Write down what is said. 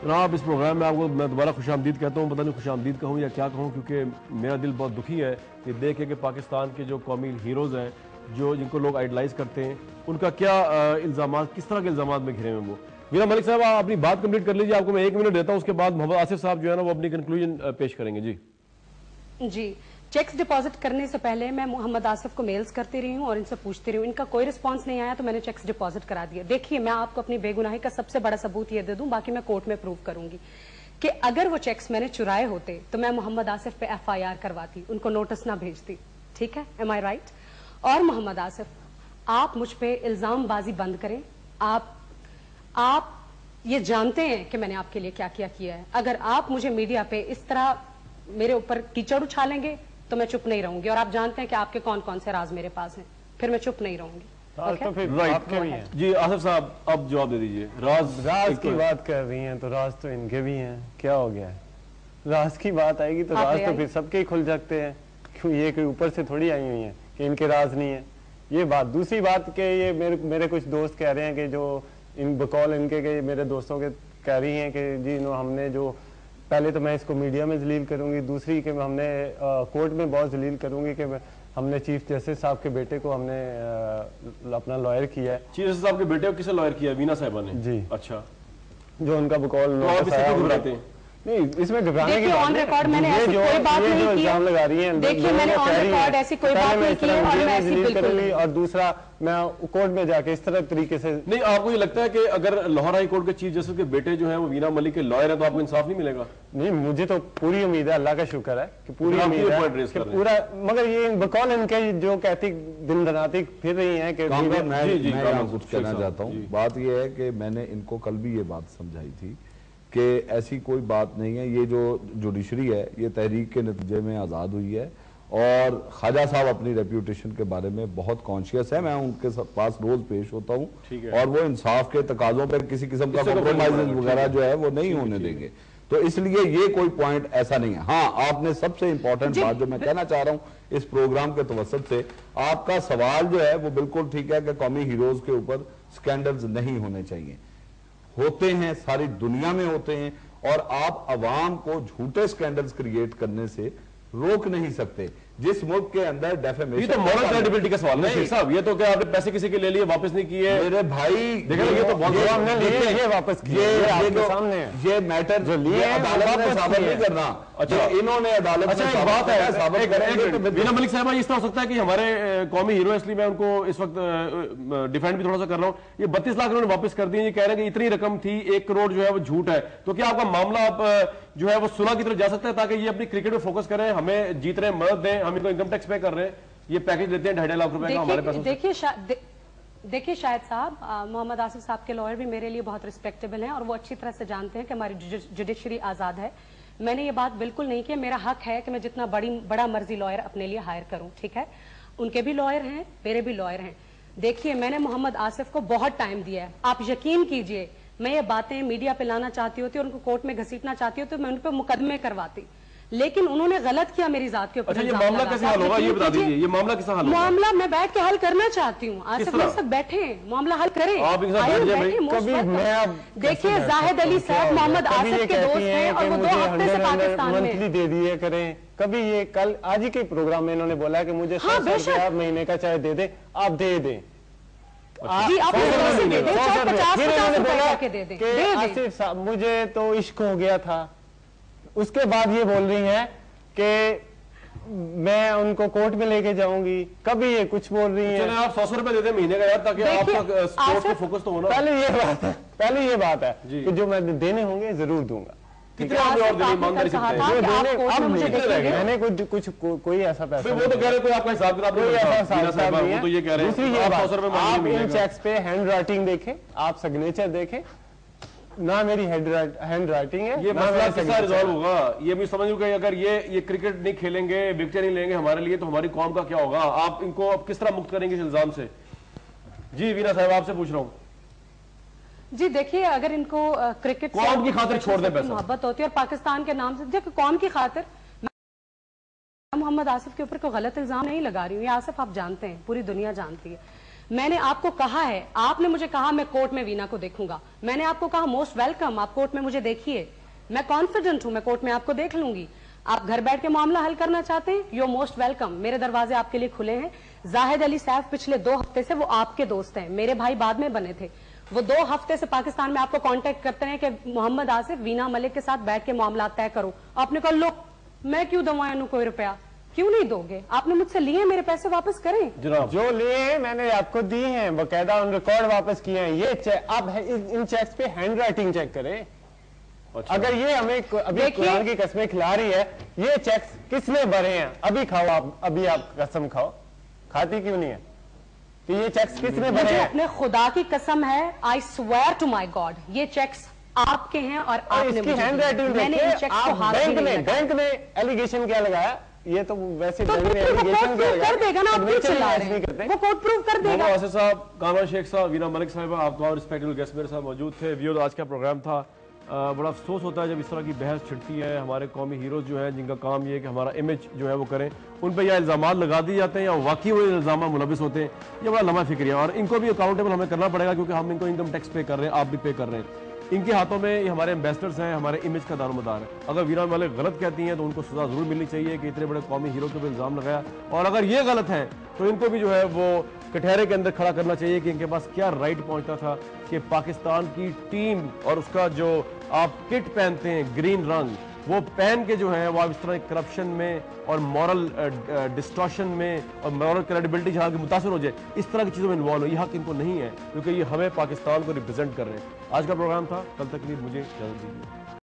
جناب اس پروگرام میں آپ کو میں دوبارہ خوش آمدید کہتا ہوں، پتہ نہیں خوش آمدید کہوں یا کیا کہوں، کیونکہ میرا دل بہت دکھی ہے کہ دیکھ کہ پاکستان کے جو قومی ہیروز ہیں، جن کو لوگ آئیڈلائز کرتے ہیں، ان کا کیا الزامات، کس طرح کے الزامات میں گھرے ہوئے ہیں وہ۔ میرا ملک صاحب آپ اپنی بات کمپلیٹ کر لیجیے، آپ کو میں 1 منٹ دیتا ہوں، اس کے بعد محمد آصف صاحب جو ہے نا وہ اپنی کنکلوژن پیش کریں گے۔ جی چیکس ڈپازٹ کرنے سے پہلے میں محمد آصف کو میلز کرتی رہی ہوں اور ان سے پوچھتی رہی ہوں، ان کا کوئی رسپانس نہیں آیا تو میں نے چیکس ڈپازٹ کرا دیا۔ دیکھیے میں آپ کو اپنی بے گناہی کا سب سے بڑا ثبوت یہ دے دوں، باقی میں کورٹ میں پروو کروں گی کہ اگر وہ چیکس میں نے چرائے ہوتے تو میں محمد آصف پہ FIR کرواتی، ان کو نوٹس نہ بھیجتی، ٹھیک ہے؟ Am I right؟ اور محمد آصف آپ مجھ پہ الزام بازی بند کریں، آپ یہ جانتے ہیں کہ میں نے آپ کے لیے کیا کیا ہے۔ اگر آپ مجھے میڈیا پہ اس طرح میرے اوپر کیچڑ اچھالیں گے تو میں چپ نہیں رہوں گی، اور آپ جانتے ہیں کہ آپ کے کون کون سے راز میرے پاس ہیں، پھر میں چپ نہیں رہوں گی۔ جی آصف صاحب اب جواب دے دیجئے۔ راز کی بات کر رہی ہیں تو راز تو ان کے بھی ہیں، کیا ہو گیا ہے؟ راز کی بات آئے گی تو راز تو پھر سب کے ہی کھل جاتے ہیں، کیوں یہ کوئی اوپر سے تھوڑی آئی ہوئی ہیں کہ ان کے راز نہیں ہیں۔ یہ بات دوسری بات کہ یہ میرے کچھ دوست کہہ رہے ہیں کہ جو ان بقول ان کے کہ میرے دوستوں کے کہہ رہی ہیں کہ جی ہم نے جو پہلے تو میں اس کو میڈیا میں ذلیل کروں گی، دوسری کہ ہم نے کورٹ میں بہت ذلیل کروں گی کہ ہم نے چیف جسٹس صاحب کے بیٹے کو ہم نے اپنا لائر کیا ہے۔ چیف جسٹس صاحب کے بیٹے کو کسے لائر کیا؟ وینا صاحبہ نے؟ جی اچھا، جو ان کا بقول گھبراتے ہیں نہیں، اس میں گھبرانے کی آن ریکارڈ میں نے ایسی کوئی بات نہیں کی، الزام لگا رہی ہیں، دیکھیے میں نے آن ریکارڈ ایسی کوئی بات نہیں کی اور میں ایسی بالکل نہیں، اور دوسرا میں کورٹ میں جا کے اس طرح طریقے سے نہیں۔ آپ کو یہ لگتا ہے کہ اگر لاہور ہائی کورٹ کے چیف جسٹس کے بیٹے جو ہیں وہ وینا ملک کے لائر ہیں تو آپ کو انصاف نہیں ملے گا؟ نہیں، مجھے تو پوری امید ہے، اللہ کا شکر ہے کہ پوری امید ہے کہ پورا، مگر یہ بقول ان کے جو کہتی دن دناتی پھر رہی ہیں کہ میں یہاں کچھ کہنا چاہتا ہوں۔ بات یہ ہے کہ میں نے ان کو کل بھی یہ بات سمجھائی تھی کہ ایسی کوئی بات نہیں ہے، یہ جو جوڈیشری ہے یہ تحریک کے نتیجے میں آزاد ہوئی ہے، اور خواجہ صاحب اپنی ریپیوٹیشن کے بارے میں بہت کانشیس ہے، میں ان کے پاس روز پیش ہوتا ہوں اور وہ انصاف کے تقاضوں پر کسی قسم کا کمپرومائز وغیرہ جو ہے وہ نہیں ہونے دیں گے، تو اس لیے یہ کوئی پوائنٹ ایسا نہیں ہے۔ ہاں آپ نے سب سے امپورٹنٹ بات جو میں کہنا چاہ رہا ہوں اس پروگرام کے توسط سے، آپ کا سوال جو ہے وہ بالکل ٹھیک ہے کہ قومی ہیروز کے اوپر سکینڈلز نہیں ہونے چاہیے، ہوتے ہیں، ساری دنیا میں ہوتے ہیں، اور آپ عوام کو جھوٹے سکینڈلز کریٹ کرنے سے روک نہیں سکتے۔ جس ملک کے اندر ڈیفیمیشن، یہ تو مورل کریڈیبلٹی کا سوال ہے شیخ صاحب، یہ تو کہ آپ نے پیسے کسی کے لے لیے واپس نہیں کیے میرے بھائی، دیکھیں یہ تو بہت ہم نے لیے یہ واپس کیے، یہ میٹر جو لیے عدالت نے ثابت نہیں کرنا، انہوں نے عدالت میں ثابت کریں گے۔ وینا ملک صاحبہ اس طرح ہو سکتا ہے کہ ہمارے قومی ہیرو، اس لیے میں ان کو اس وقت ڈیفینڈ بھی تھوڑا سا کر رہا ہوں، یہ 32 لاکھ انہوں نے واپس کر دی، یہ کہہ رہے ہیں کہ اتنی رقم تھی، 1 کروڑ جو ہے وہ جھوٹ ہے، تو کیا آپ کا معاملہ آپ جو ہے وہ صلح کی طرف جا سکتا ہے تاکہ یہ اپنی کرکٹ پہ فوکس کریں، ہمیں جیت رہے ہیں مدد دیں، ہم ان کو انکم ٹیکس پے کر رہے ہیں، یہ پیکج دیتے ہیں 2.5 لاکھ روپے کا ہمارے پیسوں سے۔ دیکھیے شاہد صاحب، محمد آصف صاحب کے لائر بھی میرے لیے بہت ریسپیکٹیبل ہیں اور وہ اچھی طرح سے جانتے ہیں کہ ہماری جوڈیشری آزاد ہے۔ میں نے یہ بات بالکل نہیں کی، میرا حق ہے کہ میں جتنا بڑا مرضی لائر اپنے لیے ہائر کروں، ٹھیک ہے؟ ان کے بھی لائر ہیں، میرے بھی لائر ہیں۔ دیکھیے میں نے محمد آصف کو بہت ٹائم دیا ہے، آپ یقین کیجئے میں یہ باتیں میڈیا پہ لانا چاہتی ہوتی اور ان کو کورٹ میں گھسیٹنا چاہتی ہوتی تو میں ان پہ مقدمے کرواتی، لیکن انہوں نے غلط کیا میری ذات کے اوپر۔ اچھا یہ معاملہ کیسے حل ہوگا یہ بتا دیجیے، یہ معاملہ کیسے حل ہوگا؟ معاملہ میں بیٹھ کے حل کرنا چاہتی ہوں، آصف میرے ساتھ بیٹھیں، معاملہ حل کریں۔ دیکھیے زاہد علی صاحب محمد آصف کے دوست ہیں اور وہ 2 ہفتے سے پاکستان میں منتھلی دے دیے کریں، کبھی یہ کل آج ہی کے پروگرام میں انہوں نے بولا کہ مجھے 100 روپیہ مہینے کا چاہے دے دیں، آپ دے دیں، مجھے تو عشق ہو گیا تھا۔ اس کے بعد یہ بول رہی ہیں کہ میں ان کو کورٹ میں لے کے جاؤں گی، کبھی یہ کچھ بول رہی ہیں۔ آپ 100 روپے دے دیں مہینے کا یار، تاکہ آپ کا سپورٹ پہ فوکس تو ہونا۔ پہلے یہ بات ہے کہ جو میں دینے ہوں گے ضرور دوں گا۔ کتنے آپ نے اور دینے ایمانداری سے میں نے کوئی ایسا پیسہ، وہ تو کہہ رہے کوئی آپ کا حساب کتاب کوئی ایسا حساب نہیں ہے۔ تو یہ کہہ رہے دوسری یہ بات، آپ ان چیکس پہ ہینڈ رائٹنگ دیکھیں، آپ سگنیچر دیکھیں، نہ میری ہینڈ رائٹنگ ہے۔ یہ مسئلہ کیسا ریزالو ہوگا؟ یہ بھی سمجھوں کہ اگر یہ کرکٹ نہیں کھیلیں گے، وکٹیں نہیں لیں گے ہمارے لیے، تو ہماری قوم کا کیا ہوگا؟ آپ ان کو کس طرح مکت کریں گے اس الزام سے؟ جی وینا صاحب آپ سے پوچھ رہا ہوں۔ جی دیکھیے اگر ان کو کرکٹ قوم کی خاطر چھوڑ دیں پیسہ، محبت ہوتی ہے اور پاکستان کے نام سے، دیکھیں قوم کی خاطر محمد آصف کے اوپر کوئی غلط الزام نہیں لگا رہی ہوں، یہ آصف آپ جانتے ہیں، پوری دنیا جانتی ہے۔ میں نے آپ کو کہا ہے, آپ نے مجھے کہا میں کورٹ میں وینا کو دیکھوں گا, میں نے آپ کو کہا موسٹ ویلکم, آپ کورٹ میں مجھے دیکھیے, میں کانفیڈنٹ ہوں میں کورٹ میں آپ کو دیکھ لوں گی. آپ گھر بیٹھ کے معاملہ حل کرنا چاہتے ہیں, یو موسٹ ویلکم, میرے دروازے آپ کے لیے کھلے ہیں. زاہد علی سیف پچھلے 2 ہفتے سے وہ آپ کے دوست ہیں, میرے بھائی بعد میں بنے تھے, وہ 2 ہفتے سے پاکستان میں آپ کو کانٹیکٹ کرتے ہیں کہ محمد آصف وینا ملک کے ساتھ بیٹھ کے معاملات طے کرو. آپ نے کہا لو میں کیوں دوں انہوں کوئی روپیہ, کیوں نہیں دو گے, آپ نے مجھ سے لیے, میرے پیسے واپس کریں. جو لیے ہیں میں نے آپ کو دی ہیں, باقاعدہ ان ریکارڈ واپس کیے ہیں. یہ آپ ان چیکس پہ ہینڈ رائٹنگ چیک کریں. اگر یہ ہمیں ابھی قرآن کی قسمیں کھلا رہی ہے, یہ چیکس کس نے بھرے ہیں, ابھی کھاؤ آپ, ابھی آپ قسم کھاؤ, کھاتی کیوں نہیں ہے, کہ یہ چیکس کس نے بھرے ہیں؟ اپنے خدا کی قسم ہے, I swear to my God, یہ چیکس آپ کے ہیں اور آپ نے مجھے ہینڈ رائٹنگ دیکھیں. آپ بینک نے ایلیگیشن کیا لگایا, یہ تو ویسے کر دے گا نا, آپ کیوں چلا رہے ہیں, وہ کوٹ پروف کر دے گا. آصف صاحب, کامران شیخ صاحب, وینا ملک صاحبہ, آپ تو ریسپیکٹیبل گیسٹ میرے ساتھ موجود تھے. ویورز, آج کا پروگرام تھا. بڑا افسوس ہوتا ہے جب اس طرح کی بحث چھڑتی ہے. ہمارے قومی ہیروز جو ہیں, جن کا کام یہ ہے کہ ہمارا امیج جو ہے وہ کریں, ان پہ یا الزامات لگا دیے جاتے ہیں یا واقعی وہ الزامات ملوث ہوتے ہیں. یہ بڑا لمحہ فکری ہے اور ان کو بھی اکاؤنٹیبل ہمیں کرنا پڑے گا, کیونکہ ہم ان کو انکم ٹیکس پے کر رہے ہیں, آپ بھی پے کر رہے ہیں. ان کے ہاتھوں میں یہ ہمارے ایمبیسڈرز ہیں, ہمارے امیج کا دار و مدار ہے. اگر وینا ملک غلط کہتی ہیں تو ان کو سزا ضرور ملنی چاہیے کہ اتنے بڑے قومی ہیرو کے بھی الزام لگایا, اور اگر یہ غلط ہے تو ان کو بھی جو ہے وہ کٹہرے کے اندر کھڑا کرنا چاہیے کہ ان کے پاس کیا رائٹ پہنچتا تھا کہ پاکستان کی ٹیم اور اس کا جو آپ کٹ پہنتے ہیں گرین رنگ, وہ پہن کے جو ہے وہ اس طرح کرپشن میں اور مورل ڈسٹورشن میں اور مورل کریڈیبلٹی جہاں کی متاثر ہو جائے, اس طرح کی چیزوں میں انوالو ہو. یہ حق ان کو نہیں ہے کیونکہ یہ ہمیں پاکستان کو ریپرزینٹ کر رہے ہیں. آج کا پروگرام تھا, کل تک کے لیے مجھے اجازت دیجیے.